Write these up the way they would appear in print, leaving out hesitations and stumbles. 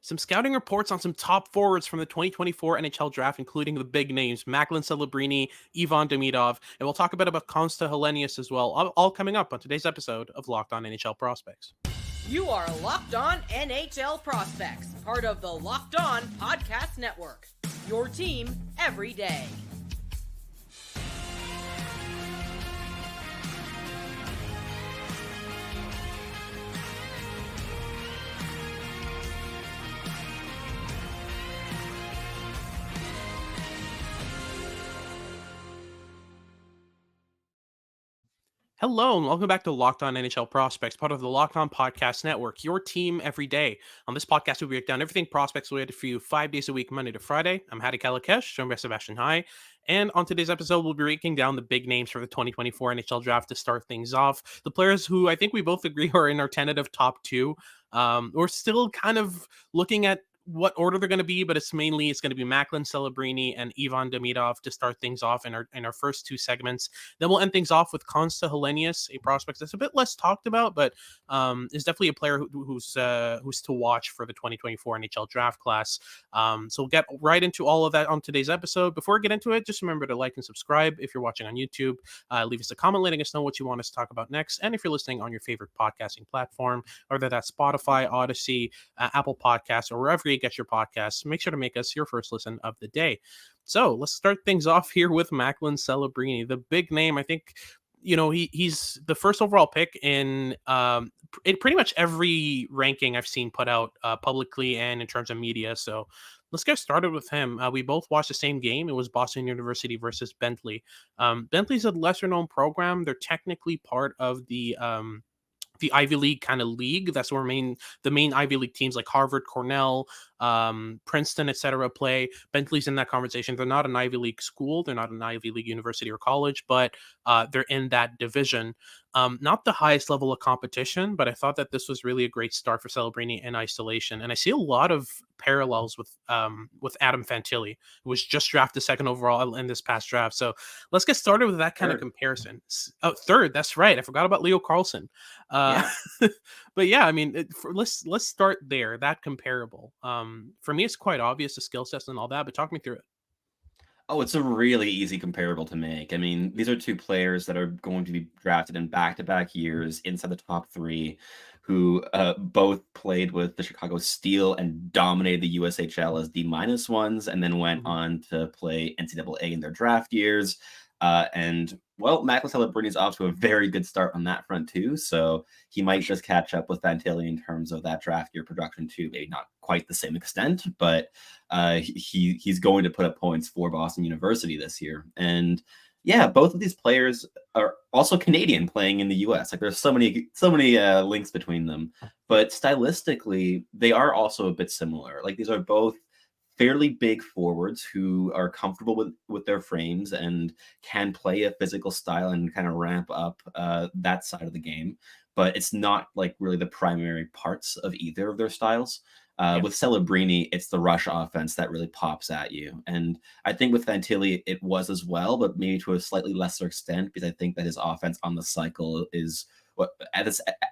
some scouting reports on some top forwards from the 2024 NHL draft, including the big names Macklin Celebrini, Ivan Demidov, and we'll talk a bit about Konsta Helenius as well, all coming up on today's episode of Locked On NHL Prospects. You are Locked On NHL Prospects, part of the Locked On Podcast Network, your team every day. Hello, and welcome back to Locked On NHL Prospects, part of the Locked On Podcast Network, your team every day. On this podcast, we break down everything prospects related for you 5 days a week, Monday to Friday. I'm Hadi and Sebastian, joined by Sebastian High. And on today's episode, we'll be breaking down the big names for the 2024 NHL draft to start things off. The players who I think we both agree are in our tentative top two. We're still kind of looking at what order they're going to be, but it's going to be Macklin Celebrini and Ivan Demidov to start things off in our first two segments. Then we'll end things off with Konsta Helenius, a prospect that's a bit less talked about, but is definitely a player who's to watch for the 2024 NHL draft class. So we'll get right into all of that on today's episode. Before we get into it, just remember to like and subscribe if you're watching on YouTube. Leave us a comment letting us know what you want us to talk about next. And if you're listening on your favorite podcasting platform, whether that's Spotify, Odyssey, Apple Podcasts, or wherever you get your podcasts, make sure to make us your first listen of the day. So let's start things off here with Macklin Celebrini, the big name. I think, he's the first overall pick in pretty much every ranking I've seen put out publicly and in terms of media. So let's get started with him. We both watched the same game. It was Boston University versus Bentley. Bentley's a lesser known program. They're technically part of the Ivy League kind of league. That's where the main Ivy League teams like Harvard, Cornell, Princeton, etc. play. Bentley's in that conversation. They're not an Ivy League school. They're not an Ivy League university or college, but they're in that division. Not the highest level of competition, but I thought that this was really a great start for Celebrini in isolation. And I see a lot of parallels with Adam Fantilli, who was just drafted second overall in this past draft. So let's get started with that kind of comparison. Oh, third, that's right. I forgot about Leo Carlson. Yeah. But yeah, I mean, let's start there. That comparable. For me, it's quite obvious the skill sets and all that. But talk me through it. Oh, it's a really easy comparable to make. I mean, these are two players that are going to be drafted in back-to-back years inside the top three, who both played with the Chicago Steel and dominated the USHL as D-1s, and then went on to play NCAA in their draft years. Macklin Celebrini is off to a very good start on that front too, so he might just catch up with Fantilli in terms of that draft year production too. Maybe not quite the same extent, but he's going to put up points for Boston University this year. And yeah, both of these players are also Canadian playing in the U.S. Like there's so many links between them, but stylistically they are also a bit similar. Like these are both fairly big forwards who are comfortable with their frames and can play a physical style and kind of ramp up that side of the game. But it's not like really the primary parts of either of their styles. With Celebrini, it's the rush offense that really pops at you. And I think with Fantilli, it was as well, but maybe to a slightly lesser extent, because I think that his offense on the cycle is at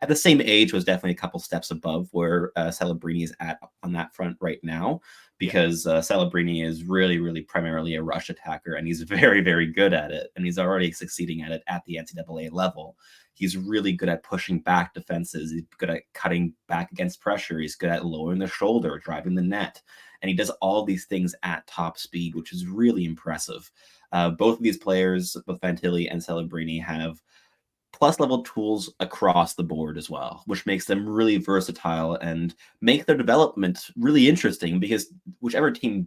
the same age was definitely a couple steps above where Celebrini is at on that front right now, because Celebrini is really, really primarily a rush attacker, and he's very, very good at it, and he's already succeeding at it at the NCAA level. He's really good at pushing back defenses. He's good at cutting back against pressure. He's good at lowering the shoulder, driving the net, and he does all these things at top speed, which is really impressive. Both of these players, both Fantilli and Celebrini, have plus level tools across the board as well, which makes them really versatile and make their development really interesting, because whichever team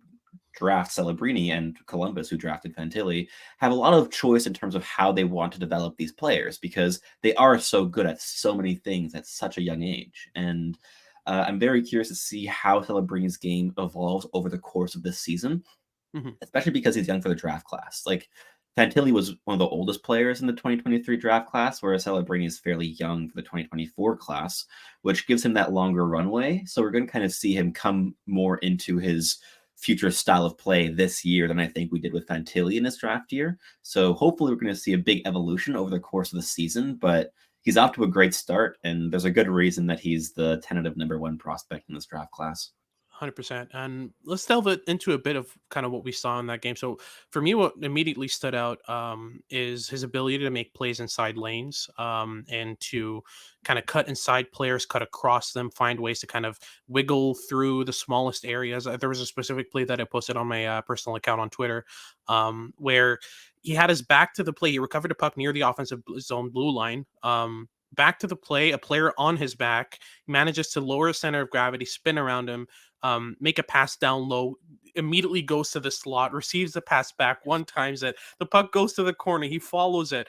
drafts Celebrini and Columbus, who drafted Fantilli, have a lot of choice in terms of how they want to develop these players, because they are so good at so many things at such a young age. And I'm very curious to see how Celebrini's game evolves over the course of this season, especially because he's young for the draft class. Like, Fantilli was one of the oldest players in the 2023 draft class, whereas Celebrini is fairly young for the 2024 class, which gives him that longer runway. So we're going to kind of see him come more into his future style of play this year than I think we did with Fantilli in his draft year. So hopefully we're going to see a big evolution over the course of the season, but he's off to a great start, and there's a good reason that he's the tentative number one prospect in this draft class. 100%. And let's delve into a bit of kind of what we saw in that game. So for me, what immediately stood out is his ability to make plays inside lanes, and to kind of cut inside players, cut across them, find ways to kind of wiggle through the smallest areas. There was a specific play that I posted on my personal account on Twitter, where he had his back to the play. He recovered a puck near the offensive zone blue line. Back to the play, a player on his back manages to lower his center of gravity, spin around him, make a pass down low, immediately goes to the slot, receives the pass back, one times it. The puck goes to the corner. He follows it.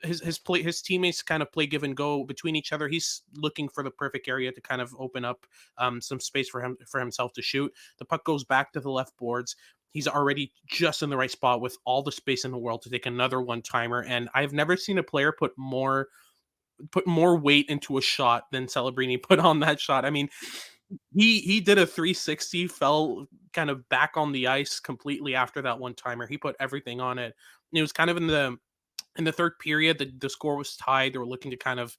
His teammates kind of play give and go between each other. He's looking for the perfect area to kind of open up some space for himself to shoot. The puck goes back to the left boards. He's already just in the right spot with all the space in the world to take another one timer. And I've never seen a player put more weight into a shot than Celebrini put on that shot. I mean, he did a 360, fell kind of back on the ice completely after that one timer. He put everything on it. And it was kind of in the third period, the score was tied. They were looking to kind of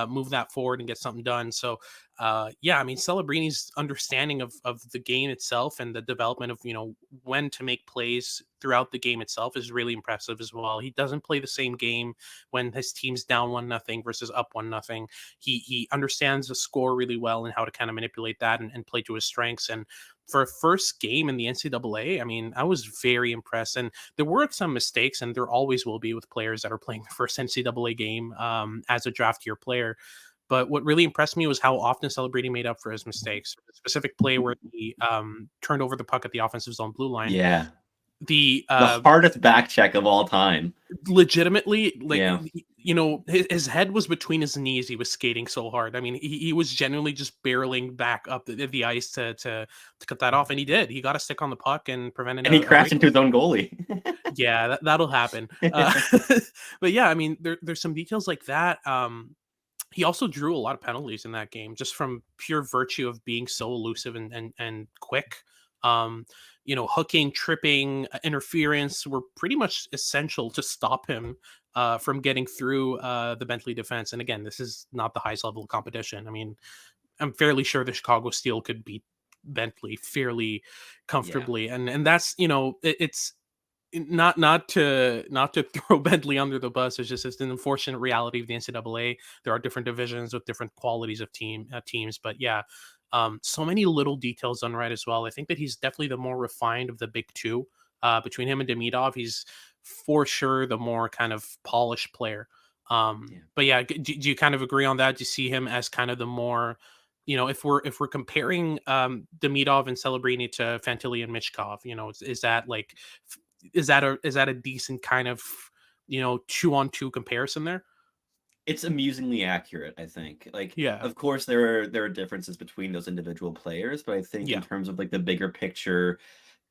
move that forward and get something done. So, yeah, I mean, Celebrini's understanding of the game itself and the development of, when to make plays throughout the game itself is really impressive as well. He doesn't play the same game when his team's down 1-0 versus up 1-0. He understands the score really well and how to kind of manipulate that and play to his strengths. And for a first game in the NCAA, I mean, I was very impressed. And there were some mistakes, and there always will be with players that are playing the first NCAA game as a draft year player. But what really impressed me was how often Celebrini made up for his mistakes. A specific play where he turned over the puck at the offensive zone blue line. Yeah. The hardest back check of all time. Legitimately, like, Yeah. his head was between his knees. He was skating so hard. I mean, he was genuinely just barreling back up the ice to cut that off, and he did. He got a stick on the puck and prevented. And he crashed into his own goalie. Yeah, that'll happen. But yeah, I mean, there's some details like that. He also drew a lot of penalties in that game, just from pure virtue of being so elusive and quick. Hooking, tripping, interference were pretty much essential to stop him from getting through the Bentley defense. And again, this is not the highest level of competition. I mean, I'm fairly sure the Chicago Steel could beat Bentley fairly comfortably. Yeah. And that's, it's not to throw Bentley under the bus. It's an unfortunate reality of the NCAA. There are different divisions with different qualities of teams, but yeah, so many little details done right as well. I think that he's definitely the more refined of the big two. Between him and Demidov, he's for sure the more kind of polished player. But yeah, do you kind of agree on that? Do you see him as kind of the more, if we're comparing Demidov and Celebrini to Fantilli and Michkov, is that a decent kind of 2-on-2 comparison there? It's amusingly accurate, I think. Like, yeah, of course there are differences between those individual players, but I think in terms of like the bigger picture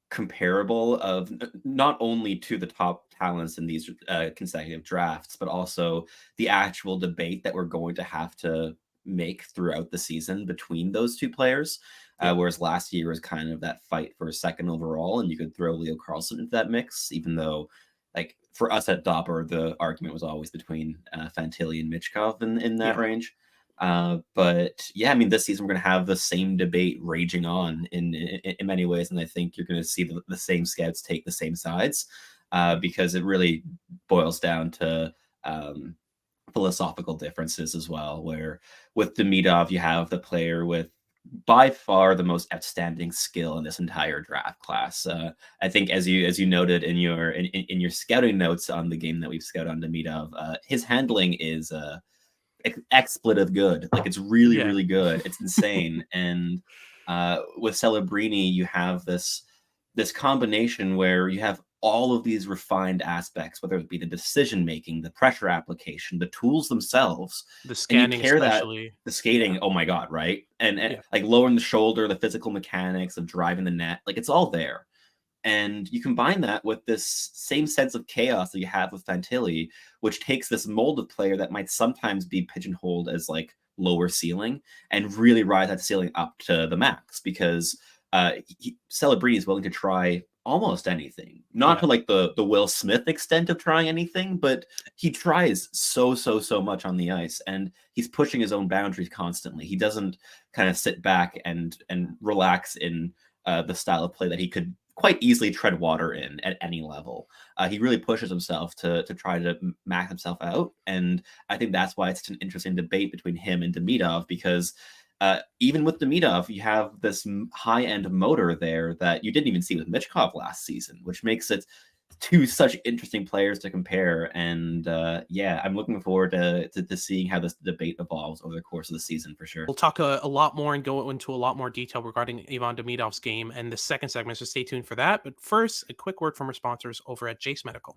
comparable of not only to the top talents in these consecutive drafts, but also the actual debate that we're going to have to make throughout the season between those two players. Whereas last year was kind of that fight for a second overall, and you could throw Leo Carlson into that mix, even though, like, for us at Dopper, the argument was always between Fantilli and Michkov in that range. But yeah, I mean, this season we're going to have the same debate raging on in many ways, and I think you're going to see the same scouts take the same sides because it really boils down to philosophical differences as well, where with Demidov, you have the player with by far the most outstanding skill in this entire draft class. I think as you noted in your scouting notes on the game that we've scouted on Demidov, his handling is expletive good. Like, it's really really good. It's insane. And with Celebrini, you have this combination where you have all of these refined aspects, whether it be the decision making, the pressure application, the tools themselves, the scanning, especially the skating. Oh my god, right? And like lowering the shoulder, the physical mechanics of driving the net, like, it's all there. And you combine that with this same sense of chaos that you have with Fantilli, which takes this molded player that might sometimes be pigeonholed as like lower ceiling and really rise that ceiling up to the max, because Celebrini is willing to try almost anything. Not Yeah. to like the Will Smith extent of trying anything, but he tries so much on the ice, and he's pushing his own boundaries constantly. He doesn't kind of sit back and relax in the style of play that he could quite easily tread water in at any level. He really pushes himself to try to max himself out, and I think that's why it's such an interesting debate between him and Demidov, because even with Demidov, you have this high-end motor there that you didn't even see with Michkov last season, which makes it two such interesting players to compare. And yeah, I'm looking forward to seeing how this debate evolves over the course of the season for sure. We'll talk a lot more and go into a lot more detail regarding Ivan Demidov's game and the second segment, so stay tuned for that. But first, a quick word from our sponsors over at Jase Medical.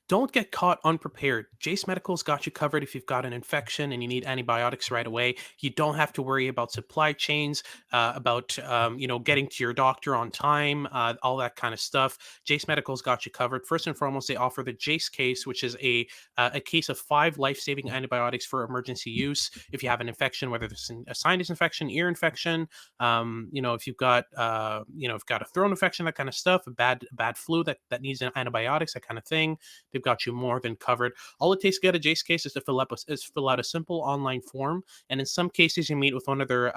Don't get caught unprepared. Jase Medical's got you covered if you've got an infection and you need antibiotics right away. You don't have to worry about supply chains, about getting to your doctor on time, all that kind of stuff. Jase Medical's got you covered. First and foremost, they offer the Jase case, which is a case of 5 life-saving antibiotics for emergency use. If you have an infection, whether it's a sinus infection, ear infection, if you've got a throat infection, that kind of stuff, a bad flu that needs antibiotics, that kind of thing. They've got you more than covered. All it takes to get a Jase case is to fill out a simple online form, and in some cases, you meet with one of their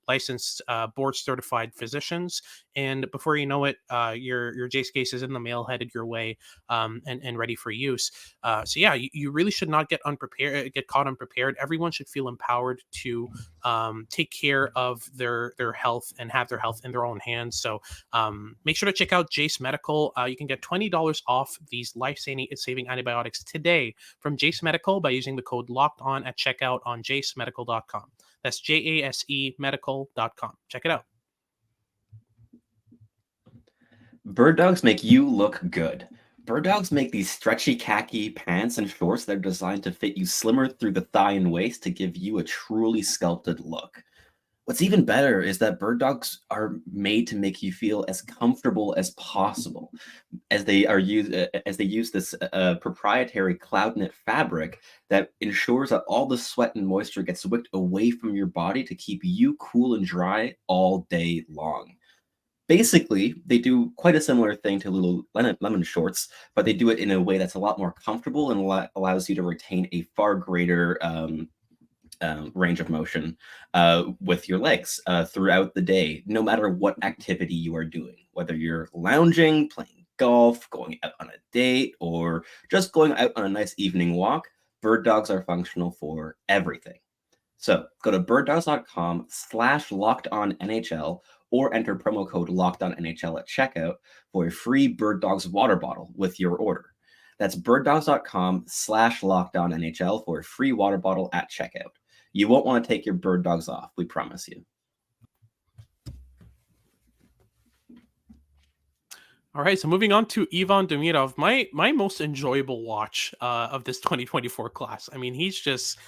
licensed, board-certified physicians, and before you know it, your Jase case is in the mail, headed your way, and ready for use. So yeah, you really should not get caught unprepared. Everyone should feel empowered to take care of their health and have their health in their own hands. So make sure to check out Jase Medical. You can get $20 off these life-saving antibiotics today from Jase Medical by using the code LOCKEDON at checkout on jasemedical.com. That's JASE medical.com. Check it out. Bird dogs make you look good. Bird dogs make these stretchy khaki pants and shorts that are designed to fit you slimmer through the thigh and waist to give you a truly sculpted look. What's even better is that bird dogs are made to make you feel as comfortable as possible, as they use this proprietary cloud knit fabric that ensures that all the sweat and moisture gets wicked away from your body to keep you cool and dry all day long. Basically, they do quite a similar thing to Lululemon shorts, but they do it in a way that's a lot more comfortable and allows you to retain a far greater range of motion with your legs throughout the day, no matter what activity you are doing, whether you're lounging, playing golf, going out on a date, or just going out on a nice evening walk. Bird dogs are functional for everything. So go to birddogs.com/lockedonnhl or enter promo code LOCKEDONNHL at checkout for a free Bird Dogs water bottle with your order. That's birddogs.com/lockedonnhl for a free water bottle at checkout. You won't want to take your bird dogs off, we promise you. All right, so moving on to Ivan Demidov, my most enjoyable watch of this 2024 class. I mean, he's just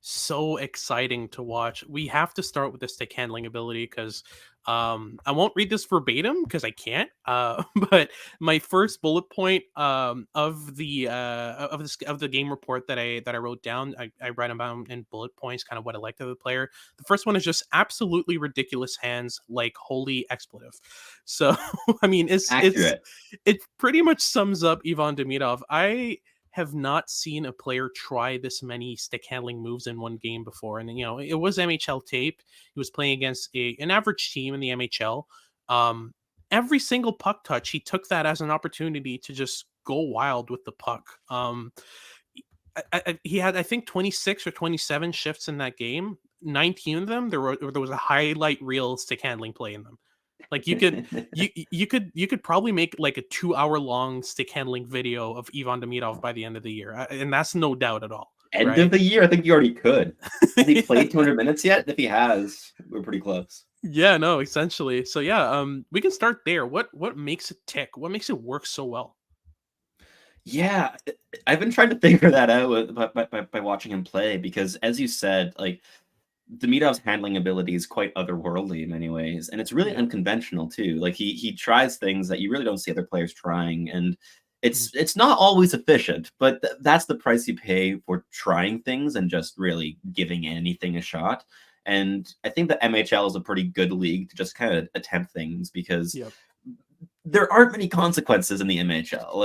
so exciting to watch. We have to start with the stick handling ability because I won't read this verbatim because I can't. But my first bullet point of the game report that I wrote down, I write about in bullet points, kind of what I liked of the player. The first one is just absolutely ridiculous hands, like holy expletive. So I mean, it pretty much sums up Ivan Demidov. I have not seen a player try this many stick handling moves in one game before. And, it was MHL tape. He was playing against an average team in the MHL. Every single puck touch, he took that as an opportunity to just go wild with the puck. He had, I think, 26 or 27 shifts in that game. 19 of them, there was a highlight reel stick handling play in them. Like you could probably make like a 2-hour long stick handling video of Ivan Demidov by the end of the year, and that's no doubt at all. End of the year, I think you already could. Has he played 200 minutes yet? If he has, we're pretty close. Yeah, no, essentially. So yeah, we can start there. What makes it tick? What makes it work so well? Yeah, I've been trying to figure that out by watching him play because, as you said, like Demidov's handling ability is quite otherworldly in many ways, and it's really unconventional too. Like he tries things that you really don't see other players trying, and it's not always efficient, but that's the price you pay for trying things and just really giving anything a shot. And I think the MHL is a pretty good league to just kind of attempt things because Yep. there aren't many consequences in the MHL.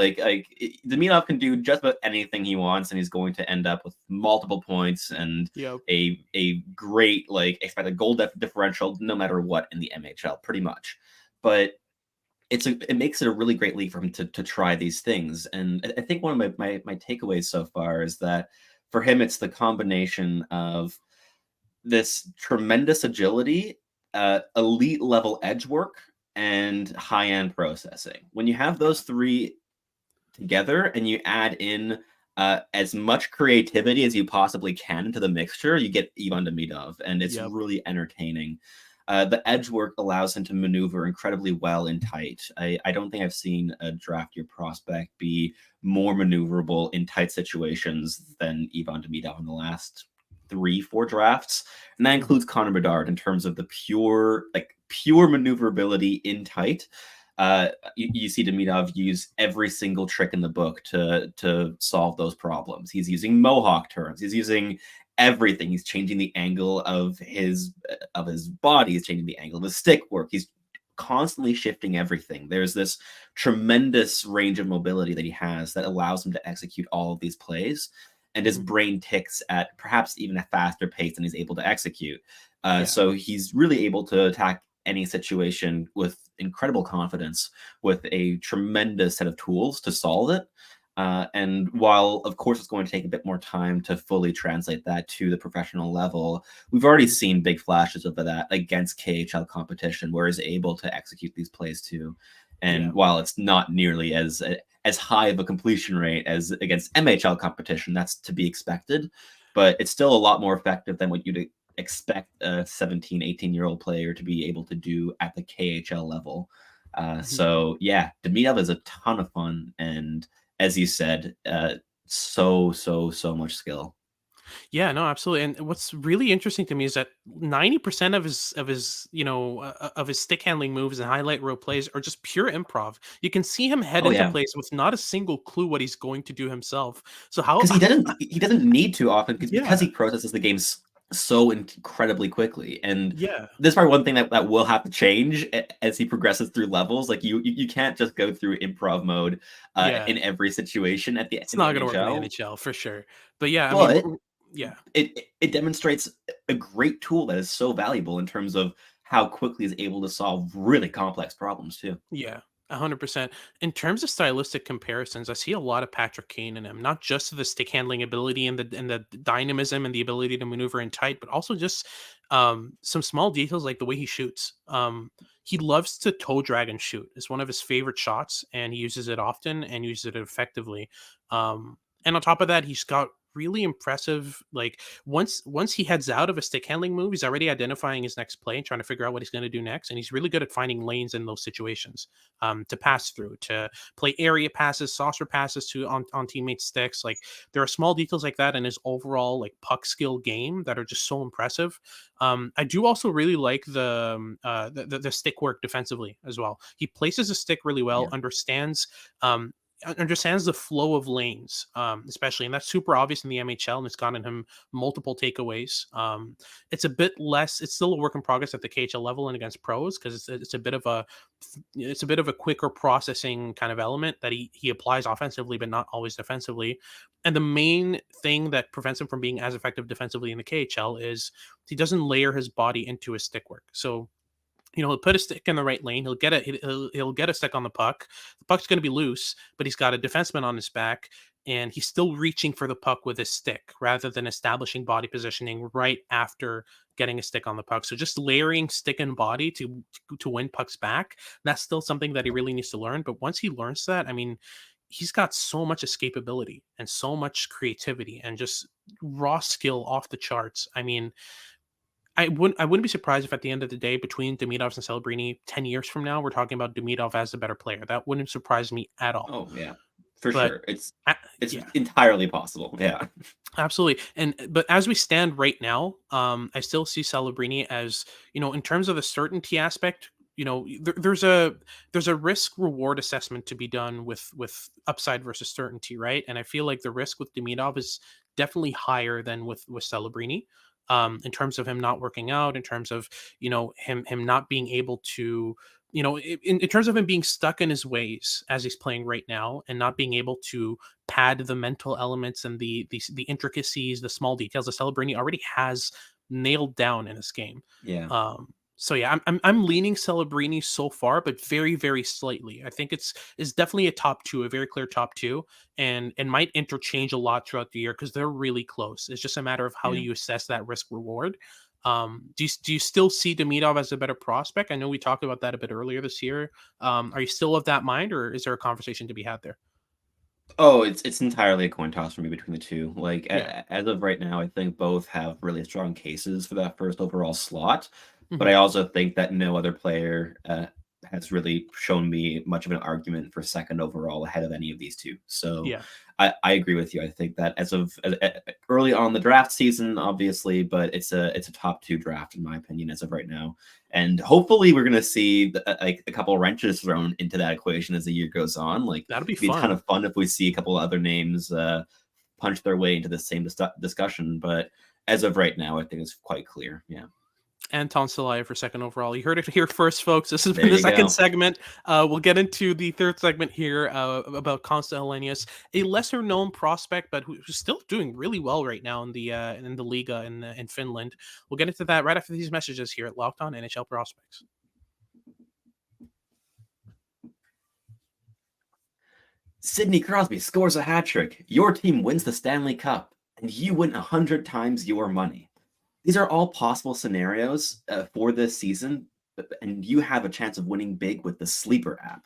Demidov can do just about anything he wants, and he's going to end up with multiple points and Yep. a great expected goal differential no matter what in the MHL, pretty much. But it makes it a really great league for him to try these things. And I think one of my takeaways so far is that for him it's the combination of this tremendous agility, elite level edge work, and high end processing. When you have those three together and you add in as much creativity as you possibly can into the mixture, you get Ivan Demidov, and it's Yep. really entertaining. The edge work allows him to maneuver incredibly well in tight. I don't think I've seen a draft year prospect be more maneuverable in tight situations than Ivan Demidov in the last 3-4 drafts. And that Mhm. includes Connor Bedard in terms of the pure maneuverability in tight. You see Demidov use every single trick in the book to solve those problems. He's using mohawk turns. He's using everything. He's changing the angle of his body. He's changing the angle of his stick work. He's constantly shifting everything. There's this tremendous range of mobility that he has that allows him to execute all of these plays. And his Mhm. brain ticks at perhaps even a faster pace than he's able to execute. Yeah. So he's really able to attack any situation with incredible confidence, with a tremendous set of tools to solve it. And while, of course, it's going to take a bit more time to fully translate that to the professional level, we've already Mhm. seen big flashes of that against KHL competition, where he's able to execute these plays too. Yeah. And while it's not nearly as high of a completion rate as against MHL competition, that's to be expected, but it's still a lot more effective than what you'd expect a 17, 18-year-old player to be able to do at the KHL level. Mhm. So yeah, Demidov is a ton of fun, and as you said, so much skill. Yeah, no, absolutely. And what's really interesting to me is that 90% of his stick handling moves and highlight row plays are just pure improv. You can see him head Oh into yeah, place with not a single clue what he's going to do himself. So how because he doesn't need to often because yeah. he processes the games so incredibly quickly. And Yeah. this is probably one thing that will have to change as he progresses through levels. Like you can't just go through improv mode Yeah. in every situation It's in the not going to work in the NHL. NHL for sure. But yeah, I mean But yeah. it demonstrates a great tool that is so valuable in terms of how quickly is able to solve really complex problems too. Yeah, 100%. In terms of stylistic comparisons, I see a lot of Patrick Kane in him, not just the stick handling ability and the dynamism and the ability to maneuver in tight, but also just some small details like the way he shoots. He loves to toe drag and shoot. It's one of his favorite shots, and he uses it often and uses it effectively. And on top of that, he's got really impressive once he heads out of a stick handling move, he's already identifying his next play and trying to figure out what he's going to do next. And he's really good at finding lanes in those situations to pass through, to play area passes, saucer passes to on teammates' sticks. Like there are small details like that in his overall like puck skill game that are just so impressive. I do also really like the stick work defensively as well. He places a stick really well, Yeah. um, understands the flow of lanes, especially, and that's super obvious in the MHL, and it's gotten him multiple takeaways. It's a bit less; it's still a work in progress at the KHL level and against pros because it's a bit of a quicker processing kind of element that he applies offensively, but not always defensively. And the main thing that prevents him from being as effective defensively in the KHL is he doesn't layer his body into his stick work. So he'll put a stick in the right lane. He'll get a stick on the puck. The puck's going to be loose, but he's got a defenseman on his back, and he's still reaching for the puck with his stick rather than establishing body positioning right after getting a stick on the puck. So just layering stick and body to win pucks back. That's still something that he really needs to learn. But once he learns that, I mean, he's got so much escapability and so much creativity and just raw skill off the charts. I mean, I wouldn't be surprised if at the end of the day, between Demidov and Celebrini, 10 years from now, we're talking about Demidov as the better player. That wouldn't surprise me at all. Oh yeah, for But sure. It's a it's yeah, entirely possible. Yeah. absolutely. But as we stand right now, I still see Celebrini as, in terms of the certainty aspect, there's a risk reward assessment to be done with upside versus certainty, right? And I feel like the risk with Demidov is definitely higher than with Celebrini. In terms of him not working out, in terms of him not being able to, in terms of him being stuck in his ways as he's playing right now, and not being able to pad the mental elements and the intricacies, the small details that Celebrini already has nailed down in his game. Yeah. So yeah, I'm leaning Celebrini so far, but very very slightly. I think it's definitely a top two, a very clear top two, and might interchange a lot throughout the year because they're really close. It's just a matter of how Yeah. you assess that risk reward. Do you still see Demidov as a better prospect? I know we talked about that a bit earlier this year. Are you still of that mind, or is there a conversation to be had there? Oh, it's entirely a coin toss for me between the two. Like Yeah. as of right now, I think both have really strong cases for that first overall slot. But Mhm. I also think that no other player has really shown me much of an argument for second overall ahead of any of these two. So Yeah. I agree with you. I think that early on the draft season, obviously, but it's a top two draft in my opinion as of right now. And hopefully, we're gonna see like a couple wrenches thrown into that equation as the year goes on. Like, That'll be it'd be a ton fun. of fun if we see a couple other names punch their way into the same discussion. But as of right now, I think it's quite clear. Yeah, Anton Salaya for second overall. You heard it here first, folks. This has there been the you second go. segment. We'll get into the third segment here about Konsta Helenius, a lesser known prospect, but who's still doing really well right now in the Liga in Finland. We'll get into that right after these messages here at Locked On NHL Prospects. Sidney Crosby scores a hat trick. Your team wins the Stanley Cup, and you win 100 times your money. These are all possible scenarios for this season, and you have a chance of winning big with the Sleeper app.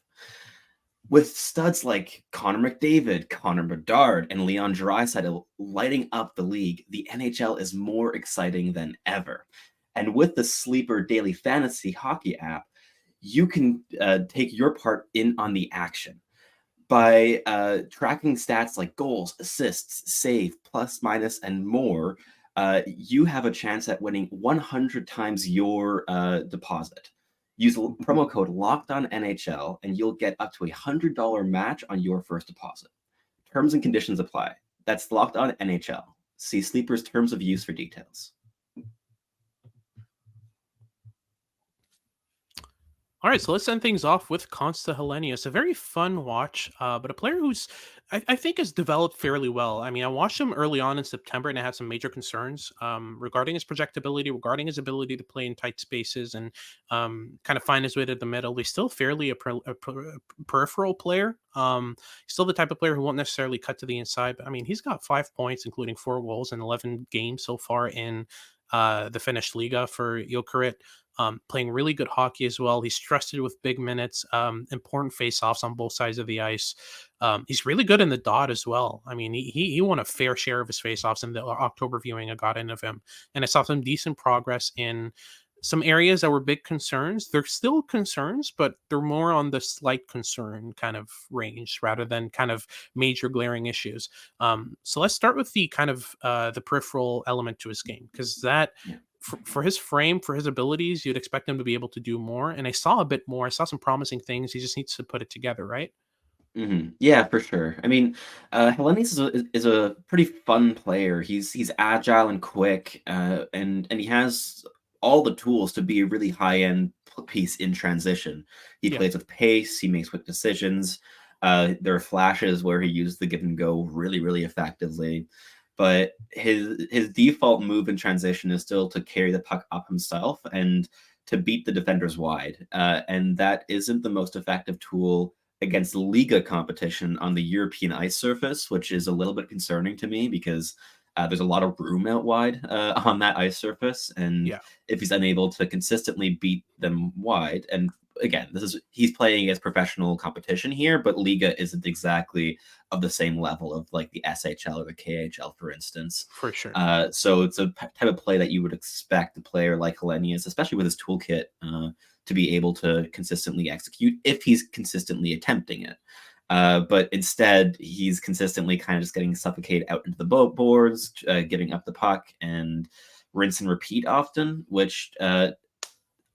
With studs like Connor McDavid, Connor Bedard, and Leon Draisaitl lighting up the league, the NHL is more exciting than ever. And with the Sleeper Daily Fantasy Hockey app, you can take your part in on the action by tracking stats like goals, assists, save, plus, minus, and more. You have a chance at winning 100 times your deposit. Use promo code LOCKEDONNHL and you'll get up to $100 match on your first deposit. Terms and conditions apply. That's Locked On NHL. See Sleeper's terms of use for details. All right, so let's end things off with Konsta Helenius, a very fun watch, but a player who's I think has developed fairly well. I mean, I watched him early on in September, and I had some major concerns regarding his projectability, regarding his ability to play in tight spaces and kind of find his way to the middle. He's still fairly a peripheral player. Still the type of player who won't necessarily cut to the inside. But I mean, he's got 5 points, including 4 goals in 11 games so far in the Finnish Liga for Jokerit. Playing really good hockey as well. He's trusted with big minutes, important face-offs on both sides of the ice. He's really good in the dot as well. I mean, he won a fair share of his face-offs in the October viewing I got in of him, and I saw some decent progress in some areas that were big concerns. They're still concerns, but they're more on the slight concern kind of range rather than kind of major glaring issues. So let's start with the kind of the peripheral element to his game, because that Yeah. for his frame, for his abilities, you'd expect him to be able to do more. And I saw a bit more. I saw some promising things. He just needs to put it together, right? Yeah, for sure. I mean, Helenius is a pretty fun player. He's agile and quick, and he has all the tools to be a really high end piece in transition. He Yeah, plays with pace. He makes quick decisions. There are flashes where he uses the give and go really effectively, but his default move in transition is still to carry the puck up himself and to beat the defenders wide, and that isn't the most effective tool against Liga competition on the European ice surface, which is a little bit concerning to me because there's a lot of room out wide on that ice surface. And yeah, if he's unable to consistently beat them wide, and again, he's playing against professional competition here, but Liga isn't exactly of the same level of like the SHL or the KHL, for instance. for sure. So it's a type of play that you would expect a player like Helenius, especially with his toolkit, to be able to consistently execute if he's consistently attempting it. But instead, he's consistently kind of just getting suffocated out into the boards, giving up the puck, and rinse and repeat often, which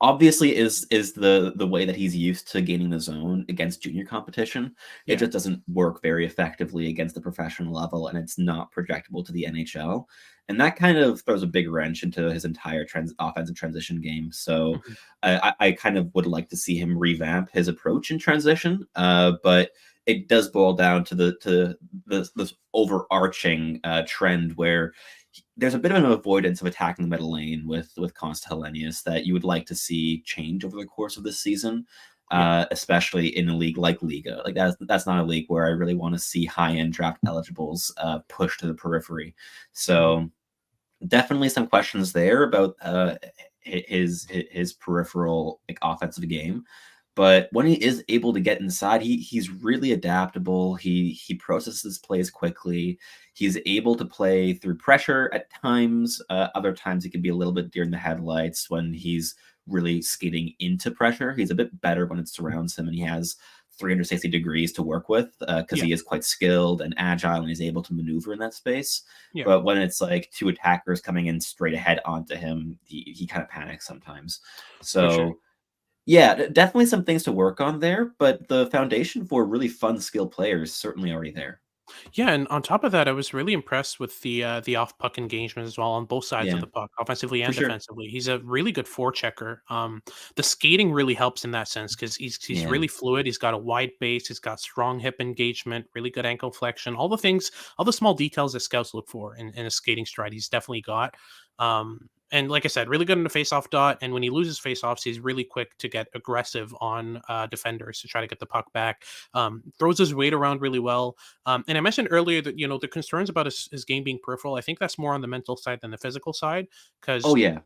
obviously is the way that he's used to gaining the zone against junior competition. It Yeah. just doesn't work very effectively against the professional level, and it's not projectable to the NHL. And that kind of throws a big wrench into his entire offensive transition game. So Mhm. I kind of would like to see him revamp his approach in transition. But it does boil down to this overarching trend where there's a bit of an avoidance of attacking the middle lane with Konsta Helenius that you would like to see change over the course of this season, Yeah. especially in a league like Liga. Like that's not a league where I really want to see high end draft eligibles pushed to the periphery. Mhm. So definitely some questions there about his peripheral like offensive game. But when he is able to get inside, he's really adaptable. He processes plays quickly. He's able to play through pressure at times. Other times he can be a little bit deer in the headlights when he's really skating into pressure. He's a bit better when it surrounds him, and he has 360 degrees to work with because Yeah. he is quite skilled and agile and he's able to maneuver in that space. Yeah. But when it's like two attackers coming in straight ahead onto him, he kind of panics sometimes. For sure. So yeah, definitely some things to work on there, but the foundation for really fun, skilled players is certainly already there. Yeah, and on top of that, I was really impressed with the off puck engagement as well on both sides of Yeah, the puck, offensively for and sure. defensively. He's a really good forechecker. The skating really helps in that sense because he's Yeah. really fluid. He's got a wide base. He's got strong hip engagement, really good ankle flexion. All the things, all the small details that scouts look for in a skating stride, he's definitely got. And like I said, really good in the face-off dot. And when he loses face-offs, he's really quick to get aggressive on defenders to try to get the puck back. Throws his weight around really well. And I mentioned earlier that the concerns about his game being peripheral. I think that's more on the mental side than the physical side Oh, because yeah.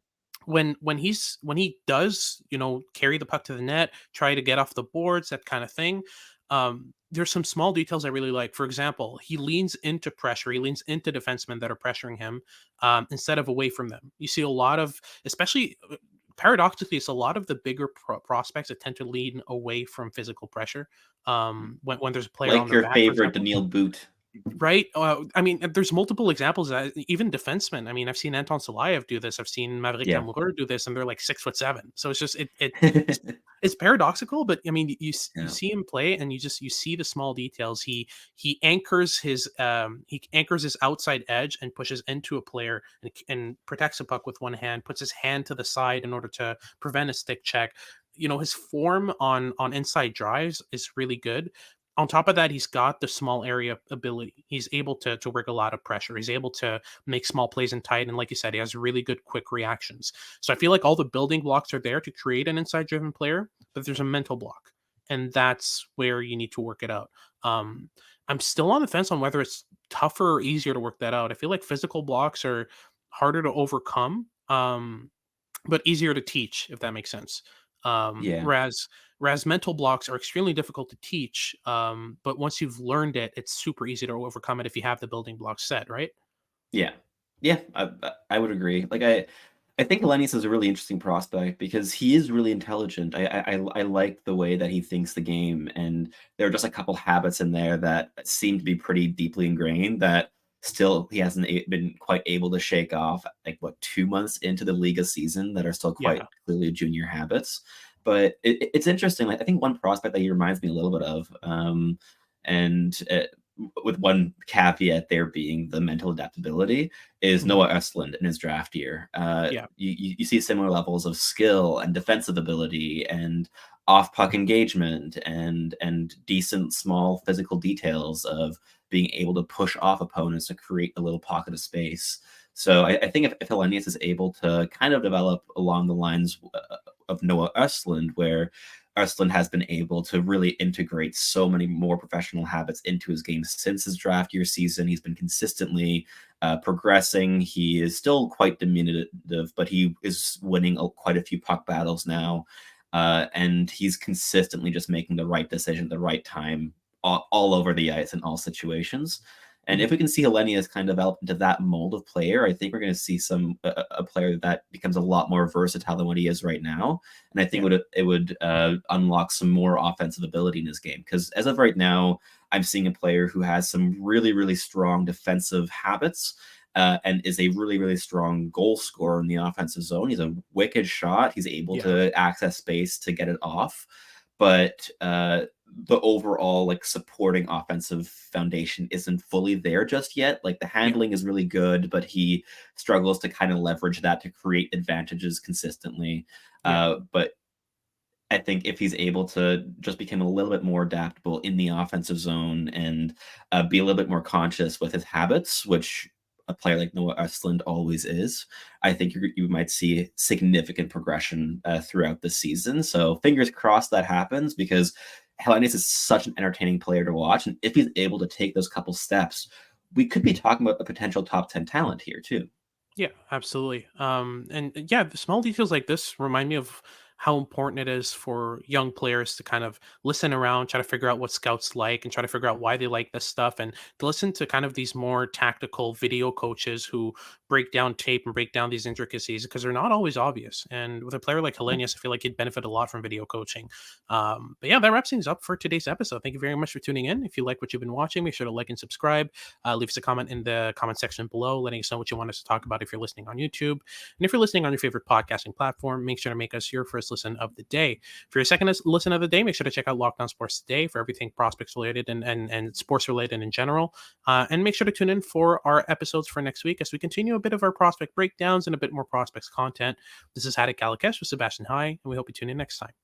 when he does carry the puck to the net, try to get off the boards, that kind of thing. There's some small details I really like. For example, he leans into pressure. He leans into defensemen that are pressuring him instead of away from them. You see a lot of, especially paradoxically, it's a lot of the bigger prospects that tend to lean away from physical pressure when there's a player on Like their your back, for favorite example. Daniil Boot. Right? I mean, there's multiple examples that even defensemen. I mean, I've seen Anton Salayev do this. I've seen Maverick Yeah. Lamoureux do this, and they're like 6'7". So it's just it's, it's paradoxical, but I mean, you Yeah. see him play, and you see the small details. He anchors his outside edge and pushes into a player and protects a puck with one hand. Puts his hand to the side in order to prevent a stick check. His form on inside drives is really good. On top of that, he's got the small area ability. He's able to work a lot of pressure. He's able to make small plays in tight, and like you said, he has really good quick reactions. So I feel like all the building blocks are there to create an inside driven player, but there's a mental block, and that's where you need to work it out. Um, I'm still on the fence on whether it's tougher or easier to work that out. I feel like physical blocks are harder to overcome, but easier to teach, if that makes sense. Um, Yeah. whereas whereas mental blocks are extremely difficult to teach, but once you've learned it, it's super easy to overcome it if you have the building blocks set, right? Yeah. Yeah, I would agree. Like, I think Hellenius is a really interesting prospect because he is really intelligent. I like the way that he thinks the game, and there are just a couple habits in there that seem to be pretty deeply ingrained that still he hasn't been quite able to shake off. Like what 2 months into the Liga season, that are still quite Yeah. clearly junior habits. But it's interesting. Like I think one prospect that he reminds me a little bit of, and with one caveat there being the mental adaptability is Mhm. Noah Östlund in his draft year. Yeah. You see similar levels of skill and defensive ability and off puck engagement and decent small physical details of being able to push off opponents to create a little pocket of space. So I think if Hellenius is able to kind of develop along the lines of Noah Östlund, where Östlund has been able to really integrate so many more professional habits into his game since his draft year season. He's been consistently progressing. He is still quite diminutive, but he is winning quite a few puck battles now. And he's consistently just making the right decision at the right time all over the ice in all situations. And Mhm. if we can see Hellenius kind of develop into that mold of player, I think we're going to see a player that becomes a lot more versatile than what he is right now. And I think Yeah. it would unlock some more offensive ability in his game. Because as of right now, I'm seeing a player who has some really, really strong defensive habits, and is a really, really strong goal scorer in the offensive zone. He's a wicked shot. He's able Yeah. to access space to get it off. But the overall like supporting offensive foundation isn't fully there just yet. Like the Yeah. handling is really good, but he struggles to kind of leverage that to create advantages consistently. Yeah. But I think if he's able to just become a little bit more adaptable in the offensive zone and be a little bit more conscious with his habits, which a player like Noah Östlund always is, I think you might see significant progression throughout the season. So fingers crossed that happens, because Helenius is such an entertaining player to watch. And if he's able to take those couple steps, we could be talking about a potential top 10 talent here too. Yeah, absolutely. And yeah, the small details like this remind me of how important it is for young players to kind of listen around, try to figure out what scouts like, and try to figure out why they like this stuff, and to listen to kind of these more tactical video coaches who break down tape and break down these intricacies, because they're not always obvious. And with a player like Helenius, I feel like he'd benefit a lot from video coaching. But yeah, that wraps things up for today's episode. Thank you very much for tuning in. If you like what you've been watching, make sure to like and subscribe. Leave us a comment in the comment section below, letting us know what you want us to talk about if you're listening on YouTube. And if you're listening on your favorite podcasting platform, make sure to make us your first listen of the day. For your second listen of the day, make sure to check out Locked On Sports Today for everything prospects related and sports related in general. And make sure to tune in for our episodes for next week as we continue a bit of our prospect breakdowns and a bit more prospects content. This is Hadi and Sebastian. Hi, and we hope you tune in next time.